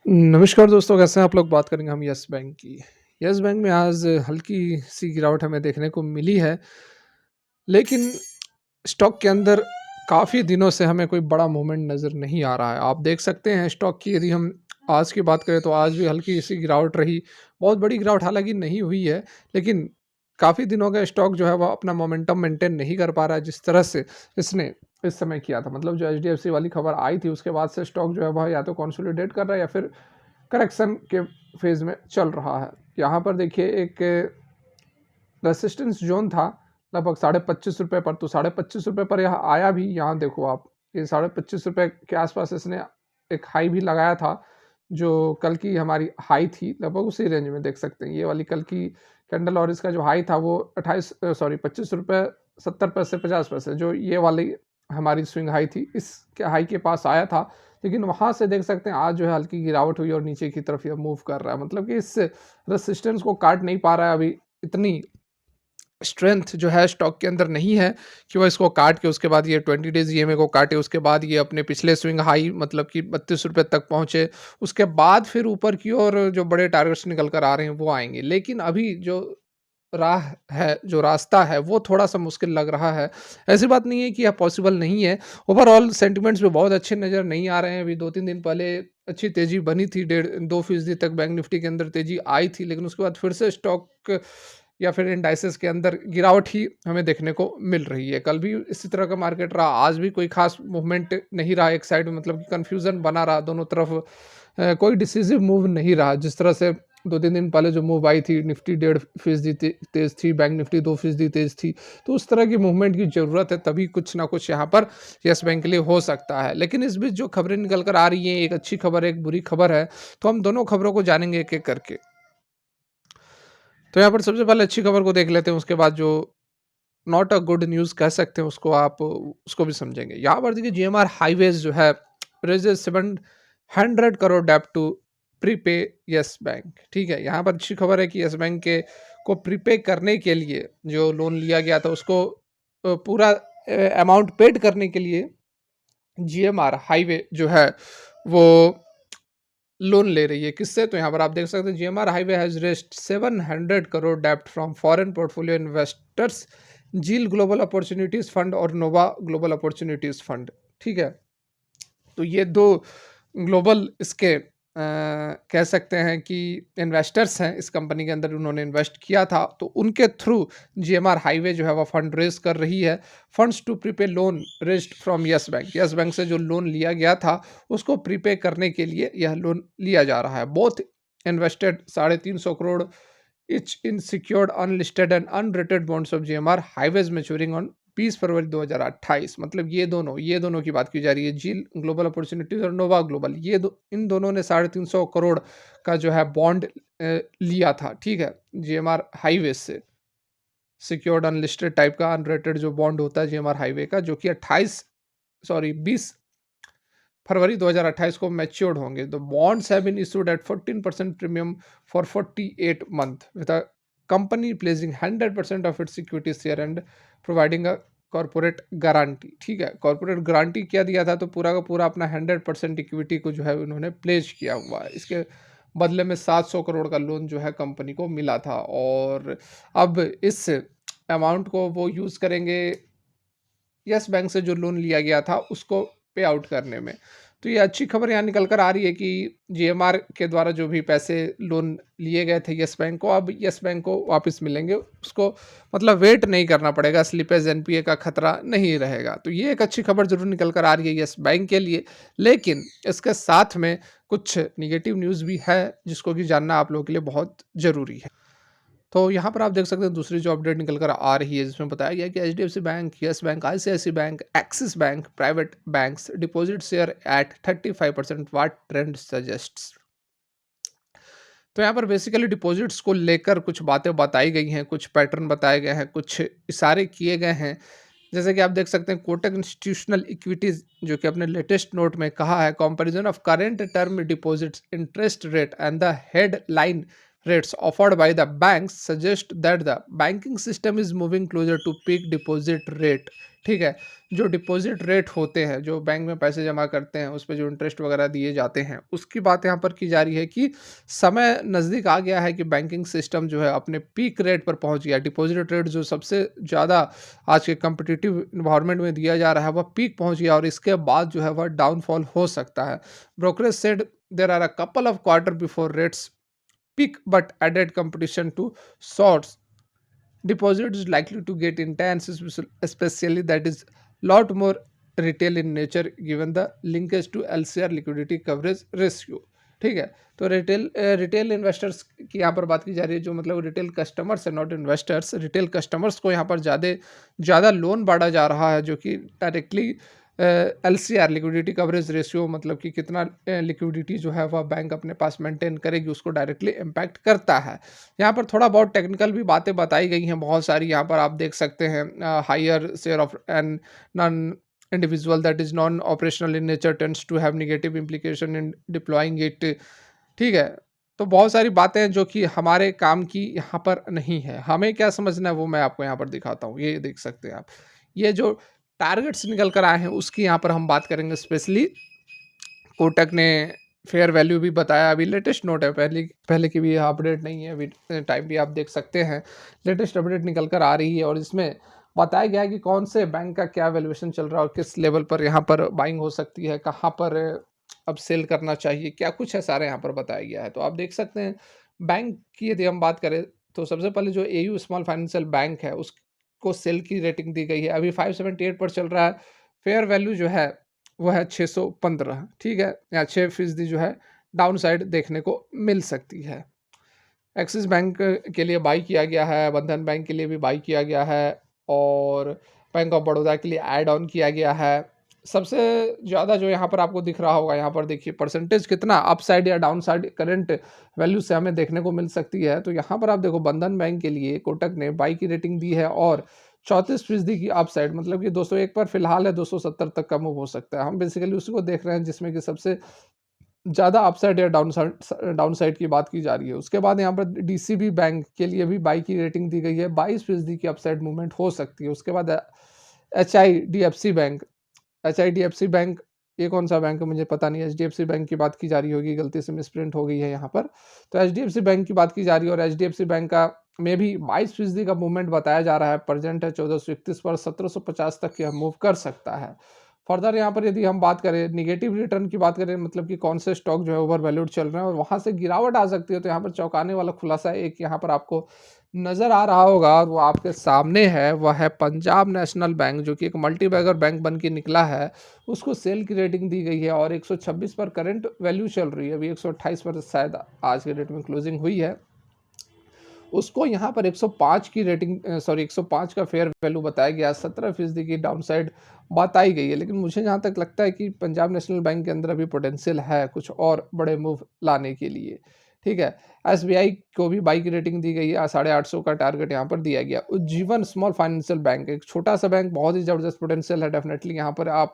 नमस्कार दोस्तों, कैसे हैं आप लोग? बात करेंगे हम यस बैंक की। यस बैंक में आज हल्की-सी गिरावट हमें देखने को मिली है, लेकिन स्टॉक के अंदर काफ़ी दिनों से हमें कोई बड़ा मूवमेंट नज़र नहीं आ रहा है। आप देख सकते हैं स्टॉक की यदि हम आज की बात करें तो आज भी हल्की-सी गिरावट रही। बहुत बड़ी गिरावट हालाँकि नहीं हुई है, लेकिन काफ़ी दिन हो गए स्टॉक जो है वो अपना मोमेंटम मेंटेन नहीं कर पा रहा है जिस तरह से इसने इस समय किया था। मतलब जो एचडीएफसी वाली खबर आई थी उसके बाद से स्टॉक जो है वह या तो कंसोलिडेट कर रहा है या फिर करेक्शन के फेज़ में चल रहा है। यहाँ पर देखिए एक रेसिस्टेंस ज़ोन था लगभग ₹25.5 पर, तो ₹25.5 पर यह आया भी। यहाँ देखो आप, ये ₹25.5 के आसपास इसने एक हाई भी लगाया था, जो कल की हमारी हाई थी, लगभग उसी रेंज में देख सकते हैं। ये वाली कल की कैंडल और इसका जो हाई था वो ₹25.70 50 पैसे, जो ये वाली हमारी स्विंग हाई थी, इसके हाई के पास आया था। लेकिन वहाँ से देख सकते हैं आज जो है हल्की गिरावट हुई और नीचे की तरफ ये मूव कर रहा है। मतलब कि इस रेसिस्टेंस को काट नहीं पा रहा है अभी। इतनी स्ट्रेंथ जो है स्टॉक के अंदर नहीं है कि वो इसको काट के उसके बाद ये 20 डेज़ ईएमए को काटे, उसके बाद ये अपने पिछले स्विंग हाई मतलब कि ₹32 तक पहुँचे, उसके बाद फिर ऊपर की ओर जो बड़े टारगेट्स निकल कर आ रहे हैं वो आएँगे। लेकिन अभी जो राह है, जो रास्ता है वो थोड़ा-सा मुश्किल लग रहा है। ऐसी बात नहीं है कि यह पॉसिबल नहीं है। ओवरऑल सेंटिमेंट्स भी बहुत अच्छे नज़र नहीं आ रहे हैं। अभी 2-3 दिन पहले अच्छी तेज़ी बनी थी, डेढ़ 2% तक बैंक निफ्टी के अंदर तेज़ी आई थी, लेकिन उसके बाद फिर से स्टॉक या फिर इंडाइसेस के अंदर गिरावट ही हमें देखने को मिल रही है। कल भी इसी तरह का मार्केट रहा, आज भी कोई ख़ास मूवमेंट नहीं रहा एक साइड में, मतलब कि कन्फ्यूज़न बना रहा दोनों तरफ। कोई डिसिसिव मूव नहीं रहा। जिस तरह से 2-3 दिन पहले जो मूव आई थी, निफ्टी 1.5% तेज़ थी, बैंक निफ्टी 2% तेज़ थी। तो उस तरह की मूवमेंट की ज़रूरत है, तभी कुछ ना कुछ यहाँ पर येस बैंक के लिए हो सकता है। लेकिन इस बीच जो खबरें निकल कर आ रही हैं, एक अच्छी खबर है, एक बुरी खबर है, तो हम दोनों खबरों को जानेंगे एक-एक करके। तो यहाँ पर सबसे पहले अच्छी खबर को देख लेते हैं, उसके बाद जो नॉट अ गुड न्यूज़ कह सकते हैं उसको, आप उसको भी समझेंगे। यहाँ पर देखिए जीएमआर हाइवेज़ जो है रेज़ेस 700 करोड़ डेब्ट टू प्रीपे येस बैंक। ठीक है, यहाँ पर अच्छी खबर है कि येस बैंक के को प्रीपे करने के लिए जो लोन लिया गया था उसको पूरा अमाउंट पेड करने के लिए जीएमआर हाईवे जो है वो लोन ले रही है। किससे? तो यहाँ पर आप देख सकते हैं GMR highway has raised 700 crore डेब्ट फ्रॉम फॉरेन पोर्टफोलियो इन्वेस्टर्स, झील ग्लोबल अपॉर्च्युनिटीज़ फंड और नोवा ग्लोबल अपॉर्च्युनिटीज़ फंड। ठीक है? तो ये 2 ग्लोबल इसके कह सकते हैं कि इन्वेस्टर्स हैं इस कंपनी के अंदर, उन्होंने इन्वेस्ट किया था, तो उनके थ्रू जीएमआर हाईवे जो है वो फंड रेज़ कर रही है। Funds to prepay loan raised from Yes Bank. Yes Bank से जो लोन लिया गया था, उसको प्रीपे करने के लिए यह लोन लिया जा रहा है। Both invested 350 crore each in secured unlisted and unrated bonds of GMR highways maturing on 20 फरवरी 2028। मतलब ये दोनों की बात की जा रही है, झील ग्लोबल अपॉर्चुनिटीज और नोवा ग्लोबल, इन दोनों ने 350 करोड़ का जो है बॉन्ड लिया था। ठीक है, जीएमआर हाईवेज से सिक्योर्ड अनलिस्टेड टाइप का अनरेटेड जो बॉन्ड होता है जीएमआर हाईवे का, जो कि 20 फरवरी 2028 को मैच्योर्ड होंगे। The bonds have been issued at 14% premium for 48 month with a company placing 100% of its equity share and providing a corporate guarantee. ठीक है, कॉर्पोरेट गारंटी क्या दिया था, तो पूरा का पूरा अपना 100% इक्विटी को जो है उन्होंने प्लेस किया हुआ है। इसके बदले में 700 करोड़ का लोन जो है कंपनी को मिला था, और अब इस अमाउंट को वो यूज़ करेंगे यस बैंक से जो लोन लिया गया था उसको पे आउट करने में। तो ये अच्छी खबर यहाँ निकल कर आ रही है कि जीएमआर के द्वारा जो भी पैसे लोन लिए गए थे यस बैंक को, अब यस बैंक को वापस मिलेंगे। उसको मतलब वेट नहीं करना पड़ेगा, स्लिपेज एनपीए का खतरा नहीं रहेगा। तो ये एक अच्छी खबर ज़रूर निकल कर आ रही है यस बैंक के लिए। लेकिन इसके साथ में कुछ नेगेटिव न्यूज़ भी है जिसको कि जानना आप लोगों के लिए बहुत ज़रूरी है। तो यहाँ पर आप देख सकते हैं दूसरी जो अपडेट निकल कर आ रही है, जिसमें बताया गया है कि HDFC Bank, Yes Bank, ICICI Bank, Axis Bank, private banks deposit share at 35% what trend suggests. तो यहाँ पर बेसिकली डिपॉजिट्स को लेकर कुछ बातें बताई गई हैं, कुछ पैटर्न बताए गए हैं, कुछ इशारे किए गए हैं। जैसे कि आप देख सकते हैं कोटक इंस्टीट्यूशनल इक्विटीज जो कि अपने लेटेस्ट नोट में कहा है, comparison of current term deposits interest rate and the headline rates offered by the banks suggest that the banking system is moving closer to peak deposit rate। ठीक है, जो deposit rate होते हैं, जो bank में पैसे जमा करते हैं, उस पे जो इंटरेस्ट वगैरह दिए जाते हैं, उसकी बात यहाँ पर की जा रही है कि समय नज़दीक आ गया है कि बैंकिंग सिस्टम जो है अपने पीक रेट पर पहुँच गया। डिपॉजिट रेट जो सबसे ज़्यादा आज के कॉम्पिटिटिव एनवायरनमेंट में दिया जा रहा है, वह पीक पहुँच गया और इसके बाद जो है वह डाउनफॉल हो सकता है। Brokerage said there are a couple of quarter before rates peak but added competition to shorts deposit is likely to get intense, especially that is lot more retail in nature given the linkage to LCR liquidity coverage ratio। ठीक है, तो retail investors की यहाँ पर बात की जा रही है, जो मतलब रिटेल कस्टमर्स है, नॉट इन्वेस्टर्स। रिटेल कस्टमर्स को यहाँ पर ज़्यादा लोन बांटा जा रहा है, जो कि directly LCR liquidity coverage ratio, मतलब कि कितना लिक्विडिटी जो है वह बैंक अपने पास मेंटेन करेगी, उसको डायरेक्टली इम्पैक्ट करता है। यहाँ पर थोड़ा बहुत टेक्निकल भी बातें बताई गई हैं बहुत सारी। यहाँ पर आप देख सकते हैं higher share of an non individual that is non operational in nature tends to have negative implication in deploying it. ठीक है, तो बहुत सारी बातें हैं जो कि हमारे काम की यहाँ पर नहीं है। हमें क्या समझना है वो मैं आपको यहाँ पर दिखाता हूँ। ये देख सकते हैं आप, ये जो टारगेट्स निकल कर आए हैं उसकी यहाँ पर हम बात करेंगे। स्पेशली कोटक ने फेयर वैल्यू भी बताया, अभी लेटेस्ट नोट है, पहले की भी अपडेट नहीं है, अभी टाइम भी आप देख सकते हैं, लेटेस्ट अपडेट निकल कर आ रही है और इसमें बताया गया है कि कौन से बैंक का क्या वैल्यूएशन चल रहा है और किस लेवल पर यहाँ पर बाइंग हो सकती है, कहाँ पर अब सेल करना चाहिए, क्या कुछ है सारे यहाँ पर बताया गया है। तो आप देख सकते हैं बैंक की यदि हम बात करें तो सबसे पहले जो एयू स्मॉल फाइनेंशियल बैंक है उसको सेल की रेटिंग दी गई है, अभी 578 पर चल रहा है। फेयर वैल्यू जो है वो है 615। ठीक है, या 6% जो है डाउन साइड देखने को मिल सकती है। एक्सिस बैंक के लिए बाई किया गया है, बंधन बैंक के लिए भी बाई किया गया है और बैंक ऑफ बड़ौदा के लिए ऐड ऑन किया गया है। सबसे ज़्यादा जो यहाँ पर आपको दिख रहा होगा, यहाँ पर देखिए परसेंटेज कितना अप साइड या डाउन साइड करंट वैल्यू से हमें देखने को मिल सकती है। तो यहाँ पर आप देखो बंधन बैंक के लिए कोटक ने बाई की रेटिंग दी है और 34% की अप साइड, मतलब कि 201 पर फिलहाल है, 270 तक का मूव हो सकता है। हम बेसिकली उसी को देख रहे हैं जिसमें कि सबसे ज़्यादा अपसाइड या डाउन साइड की बात की जा रही है। उसके बाद यहाँ पर डीसीबी बैंक के लिए भी बाई की रेटिंग दी गई है, 22% की अपसाइड मूवमेंट हो सकती है। उसके बाद एचआईडीएफसी बैंक, एचआईडीएफसी बैंक ये कौन सा बैंक है मुझे पता नहीं, एचडीएफसी बैंक की बात की जा रही होगी, गलती से मिसप्रिंट हो गई है यहाँ पर। तो एचडीएफसी बैंक की बात की जा रही है और एचडीएफसी बैंक का में भी 22% का मूवमेंट बताया जा रहा है। प्रेजेंट है 1431 पर, 1750 तक यह मूव कर सकता है। फर्दर यहाँ पर यदि हम बात करें निगेटिव रिटर्न की बात करें, मतलब कि कौन से स्टॉक जो है ओवर वैल्यूड चल रहे हैं और वहाँ से गिरावट आ सकती है, तो यहाँ पर चौंकाने वाला खुलासा एक यहाँ पर आपको नज़र आ रहा होगा और वो आपके सामने है, वह है पंजाब नेशनल बैंक, जो कि एक मल्टी बैगर बैंक बन के निकला है। उसको सेल की रेटिंग दी गई है और 126 पर करंट वैल्यू चल रही है, अभी 128 पर शायद आज के डेट में क्लोजिंग हुई है। उसको यहाँ पर 105 की रेटिंग 105 का फेयर वैल्यू बताया गया, 17% की डाउन साइड बताई गई है। लेकिन मुझे जहाँ तक लगता है कि पंजाब नेशनल बैंक के अंदर अभी पोटेंशियल है कुछ और बड़े मूव लाने के लिए। ठीक है, एसबीआई को भी बाई की रेटिंग दी गई है, 850 का टारगेट यहाँ पर दिया गया। उज्जीवन स्मॉल फाइनेंशियल बैंक, एक छोटा सा बैंक, बहुत ही ज़बरदस्त पोटेंशियल है डेफिनेटली। यहाँ पर आप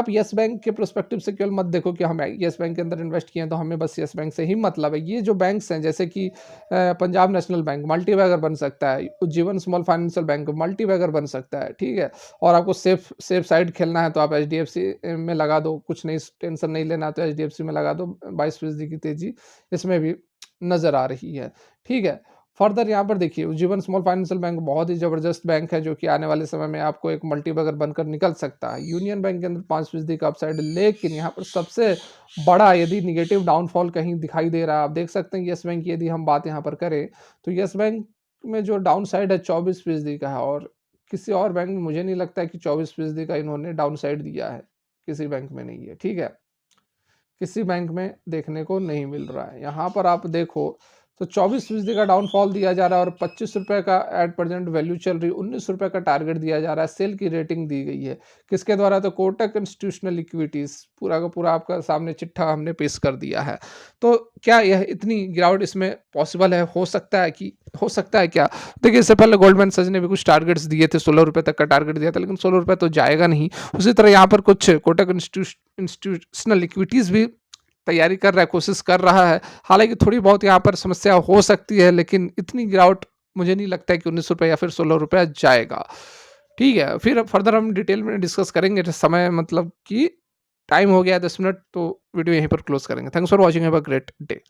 यस बैंक के प्रोस्पेक्टिव से केवल मत देखो कि हम यस बैंक के अंदर इन्वेस्ट किए हैं तो हमें बस यस बैंक से ही मतलब है। ये जो बैंक्स हैं जैसे कि Punjab National Bank multi bagger बन सकता है, Ujjivan small financial bank multi bagger बन सकता है। ठीक है, और आपको सेफ साइड खेलना है तो आप एचडीएफसी में लगा दो, कुछ नहीं टेंशन नहीं लेना तो एचडीएफसी में लगा दो, 22% की तेजी इसमें भी नज़र आ रही है। ठीक है, फर्दर यहाँ पर देखिए उज्जीवन स्मॉल फाइनेंशियल बैंक बहुत ही ज़बरदस्त बैंक है, जो कि आने वाले समय में आपको एक मल्टी बैगर बनकर निकल सकता है। यूनियन बैंक के अंदर 5% का अपसाइड, लेकिन यहाँ पर सबसे बड़ा यदि निगेटिव डाउनफॉल कहीं दिखाई दे रहा है, आप देख सकते हैं यस बैंक की यदि हम बात यहाँ पर करें तो यस बैंक में जो डाउन साइड है 24% का है और किसी और बैंक में मुझे नहीं लगता है कि 24% का इन्होंने डाउन साइड दिया है, किसी बैंक में नहीं है। ठीक है, किसी बैंक में देखने को नहीं मिल रहा है। यहाँ पर आप देखो तो 24% का डाउनफॉल दिया जा रहा है और 25 रुपये का एट प्रेजेंट वैल्यू चल रही है, 19 रुपये का टारगेट दिया जा रहा है, सेल की रेटिंग दी गई है किसके द्वारा, तो कोटक इंस्टीट्यूशनल इक्विटीज़, पूरा का पूरा आपका सामने चिट्ठा हमने पेश कर दिया है। तो क्या यह इतनी गिरावट इसमें पॉसिबल है, हो सकता है कि हो सकता है क्या? देखिए इससे पहले गोल्डमैन सच ने भी कुछ टारगेट्स दिए थे, 16 रुपये तक का टारगेट दिया था, लेकिन 16 रुपये तो जाएगा नहीं। उसी तरह यहाँ पर कुछ कोटक इंस्टीट्यूशनल इक्विटीज़ भी तैयारी कर रहा है, कोशिश कर रहा है। हालाँकि थोड़ी बहुत यहाँ पर समस्या हो सकती है, लेकिन इतनी गिरावट मुझे नहीं लगता है कि ₹19 या फिर ₹16 जाएगा। ठीक है, फिर फर्दर हम डिटेल में डिस्कस करेंगे। जो समय मतलब कि टाइम हो गया है 10 मिनट, तो वीडियो यहीं पर क्लोज़ करेंगे। Thanks for watching, have a great day.